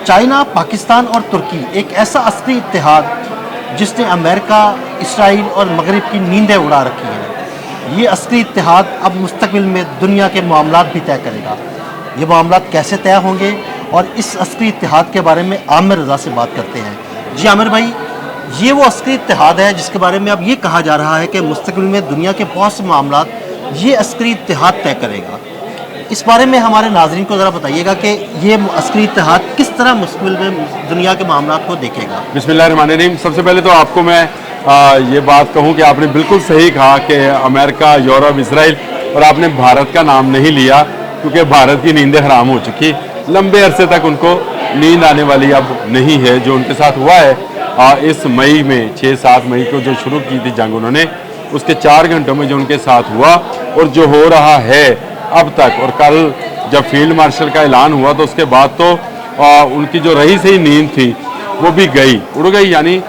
China, Pakistan और तुर्की एक ऐसा असली इत्तेहाद जिसने अमेरिका, इसराइल और मगरिब की नींदें उड़ा रखी हैं। ये असली इत्तेहाद अब मुस्तकबिल में दुनिया के मामलात भी तय करेगा। ये मामलात कैसे तय होंगे और इस असली इत्तेहाद के बारे में आमिर रज़ा से बात करते हैं। जी आमिर भाई, ये वो असली इत्तेहाद है जिसके बारे में अब ये कहा जा रहा है कि मुस्तकबिल में दुनिया के बहुत से मामलात ये असली इत्तेहाद तय करेगा। इस बारे में हमारे नाज़रीन को ज़रा बताइएगा कि ये असली इत्तेहाद किस तरह मुस्तकबिल में दुनिया के मामलात को देखेगा। बिस्मिल्लाहिर्रहमानिर्रहीम। सबसे पहले तो आपको मैं ये बात कहूँ कि आपने बिल्कुल सही कहा कि अमेरिका, यूरोप, इसराइल, और आपने भारत का नाम नहीं लिया क्योंकि भारत की नींदें हराम हो चुकी। लंबे अरसे तक उनको नींद आने वाली अब नहीं है। जो उनके साथ हुआ है इस मई में, 6-7 मई को जो शुरू की थी जंग उन्होंने, उसके 4 घंटों में जो उनके साथ हुआ और जो हो रहा है अब तक, और कल जब फील्ड मार्शल का ऐलान हुआ तो उसके बाद तो उनकी जो रही सही नींद थी वो भी गई, उड़ गई। यानी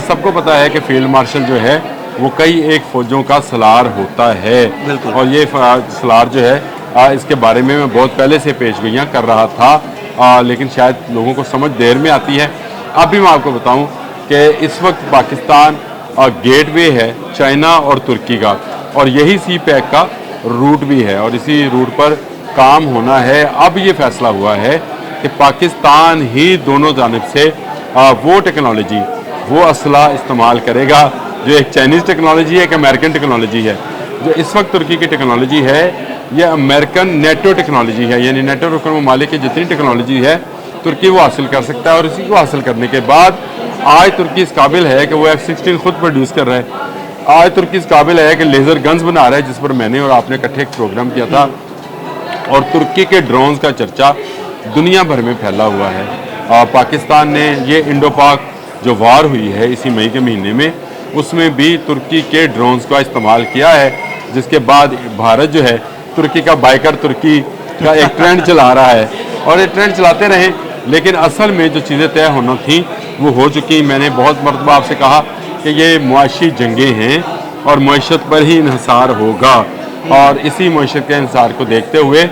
सबको पता है कि फील्ड मार्शल जो है वो कई एक फौजों का सलार होता है, और ये सलार जो है इसके बारे में मैं बहुत पहले से पेशगोइयाँ कर रहा था, लेकिन शायद लोगों को समझ देर में आती है। अब भी मैं आपको बताऊं कि इस वक्त पाकिस्तान गेटवे है चाइना और तुर्की का, और यही सी पैक का रूट भी है, और इसी रूट पर काम होना है। अब ये फैसला हुआ है कि पाकिस्तान ही दोनों जानिब से वो टेक्नोलॉजी, वो असला इस्तेमाल करेगा जो एक चाइनीज़ टेक्नोलॉजी है, एक अमेरिकन टेक्नोलॉजी है। जो इस वक्त तुर्की की टेक्नोलॉजी है ये अमेरिकन नेटो टेक्नोलॉजी है, यानी नेटो रुकन ममालिक की जितनी टेक्नोलॉजी है तुर्की वो हासिल कर सकता है। और इसी को हासिल करने के बाद आज तुर्की इस काबिल है कि वो F-16 खुद प्रोड्यूस कर रहा है। आज तुर्की इस काबिल है कि लेज़र गन्स बना रहा है, जिस पर मैंने और आपने इकट्ठे एक प्रोग्राम किया था। और तुर्की के ड्रोन्स का चर्चा दुनिया भर में फैला हुआ है। पाकिस्तान ने ये इंडो पाक जो वार हुई है इसी मई के महीने में, उसमें भी तुर्की के ड्रोन्स का इस्तेमाल किया है, जिसके बाद भारत जो है तुर्की का बाइकर तुर्की का एक ट्रेंड चला रहा है, और ये ट्रेंड चलाते रहें। लेकिन असल में जो चीज़ें तय होना थी वो हो चुकी। मैंने बहुत मरतबा आपसे कहा कि ये मुआशी जंगें हैं और मईशत पर ही इन्हिसार होगा, और इसी मईशत के इन्हिसार को देखते हुए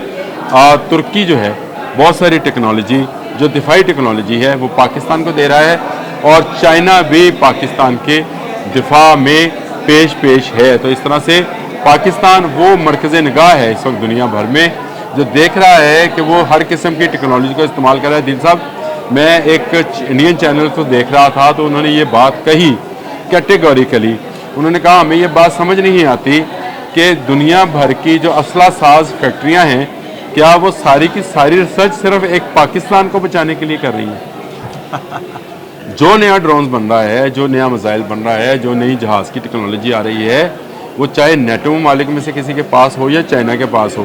तुर्की जो है बहुत सारी टेक्नोलॉजी, जो दिफाई टेक्नोलॉजी है वो पाकिस्तान को दे रहा है, और चाइना भी पाकिस्तान के दिफा में पेश है। तो इस तरह से पाकिस्तान वो मरकज़ निगाह है इस वक्त दुनिया भर में, जो देख रहा है कि वो हर किस्म की टेक्नोलॉजी को इस्तेमाल कर रहा है। दिन साहब, मैं एक इंडियन चैनल को देख रहा था तो उन्होंने ये बात कही कैटेगोरिकली। उन्होंने कहा हमें ये बात समझ नहीं आती कि दुनिया भर की जो असला साज फैक्ट्रियाँ हैं, क्या वो सारी की सारी रिसर्च सिर्फ एक पाकिस्तान को बचाने के लिए कर रही हैं। जो नया ड्रोन्स बन रहा है, जो नया मिसाइल बन रहा है, जो नई जहाज़ की टेक्नोलॉजी आ रही है, वो चाहे नेटो ममालिक में से किसी के पास हो या चाइना के पास हो,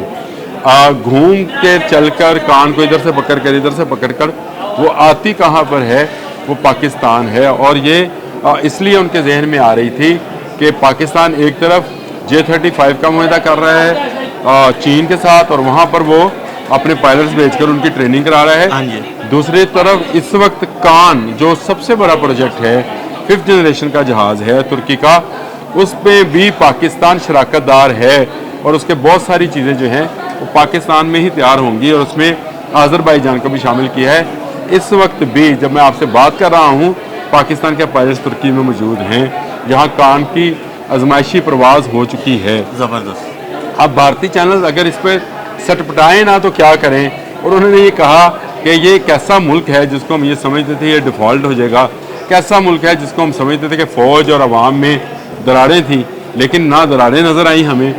घूम के चलकर कान को इधर से पकड़ कर इधर से पकड़ कर वो आती कहाँ पर है, वो पाकिस्तान है। और ये इसलिए उनके जहन में आ रही थी कि पाकिस्तान एक तरफ J-35 का मुआहदा कर रहा है चीन के साथ, और वहाँ पर वो अपने पायलट्स भेजकर उनकी ट्रेनिंग करा रहा है। दूसरी तरफ इस वक्त कान जो सबसे बड़ा प्रोजेक्ट है, 5th जनरेशन का जहाज़ है तुर्की का, उस पर भी पाकिस्तान शराकतदार है, और उसके बहुत सारी चीज़ें जो हैं वो पाकिस्तान में ही तैयार होंगी, और उसमें आज़रबाईजान को भी शामिल किया है। इस वक्त भी जब मैं आपसे बात कर रहा हूँ पाकिस्तान के पायलट्स तुर्की में मौजूद हैं, जहाँ कान की आजमाइशी परवाज़ हो चुकी है। ज़बरदस्त। अब भारतीय चैनल अगर इस पर सटपटाएँ ना तो क्या करें। और उन्होंने ये कहा कि ये एक ऐसा मुल्क है जिसको हम ये समझते थे ये डिफ़ॉल्ट हो जाएगा, कैसा मुल्क है जिसको हम समझते थे कि फ़ौज और अवाम में दरारें थी, लेकिन ना दरारें नज़र आई हमें,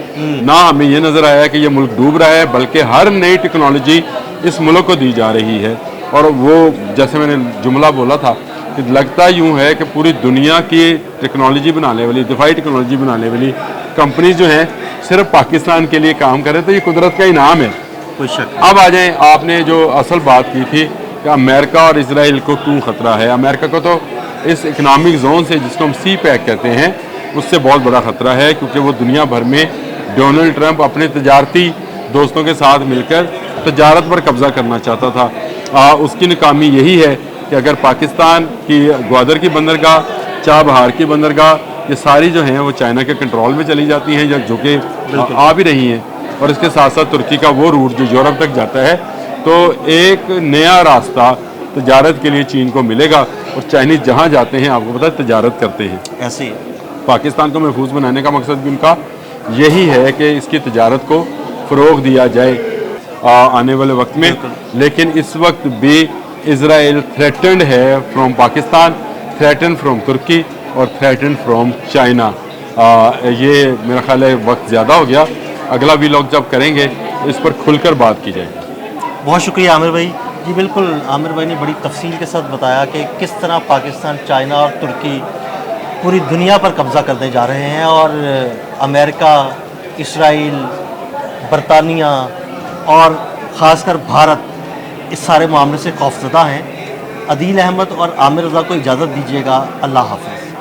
ना हमें ये नज़र आया कि ये मुल्क डूब रहा है, बल्कि हर नई टेक्नोलॉजी इस मुल्क को दी जा रही है। और वो जैसे मैंने जुमला बोला था कि लगता यूँ है कि पूरी दुनिया की टेक्नोलॉजी बनाने वाली, दिफाई टेक्नोलॉजी बनाने वाली कंपनीज जो हैं सिर्फ पाकिस्तान के लिए काम करें, तो ये कुदरत का इनाम है, कोई शक। अब आ जाएं, आपने जो असल बात की थी कि अमेरिका और इसराइल को क्यों ख़तरा है। अमेरिका को तो इस इकनॉमिक जोन से, जिसको हम सी पैक कहते हैं, उससे बहुत बड़ा ख़तरा है, क्योंकि वो दुनिया भर में डोनाल्ड ट्रंप अपने तजारती दोस्तों के साथ मिलकर तजारत पर कब्ज़ा करना चाहता था। उसकी नाकामी यही है कि अगर पाकिस्तान की ग्वादर की बंदरगाह, चाबहार की बंदरगाह, ये सारी जो हैं वो चाइना के कंट्रोल में चली जाती हैं, या जो कि आ भी रही हैं, और इसके साथ साथ तुर्की का वो रूट जो यूरोप तक जाता है, तो एक नया रास्ता तजारत के लिए चीन को मिलेगा। और चाइनीज़ जहाँ जाते हैं आपको पता है तजारत करते हैं। ऐसे ही पाकिस्तान को महफूज बनाने का मकसद भी उनका यही है कि इसकी तजारत को फ़रोग दिया जाए आने वाले वक्त में। लेकिन इस वक्त भी इसराइल थ्रेटन्ड है फ्रॉम पाकिस्तान, थ्रेटन फ्रॉम तुर्की और थ्रेटन फ्रॉम चाइना। ये मेरा ख्याल है वक्त ज़्यादा हो गया, अगला भी लोग जब करेंगे इस पर खुलकर बात की जाएगी। बहुत शुक्रिया आमिर भाई। जी बिल्कुल, आमिर भाई ने बड़ी तफसील के साथ बताया कि किस तरह पाकिस्तान, चाइना और तुर्की पूरी दुनिया पर कब्ज़ा करने जा रहे हैं और अमेरिका, इसराइल, बरतानिया और ख़ासकर भारत इस सारे मामले से खौफज़दा हैं। अदील अहमद और आमिर रज़ा को इजाज़त दीजिएगा। अल्लाह हाफ़िज़।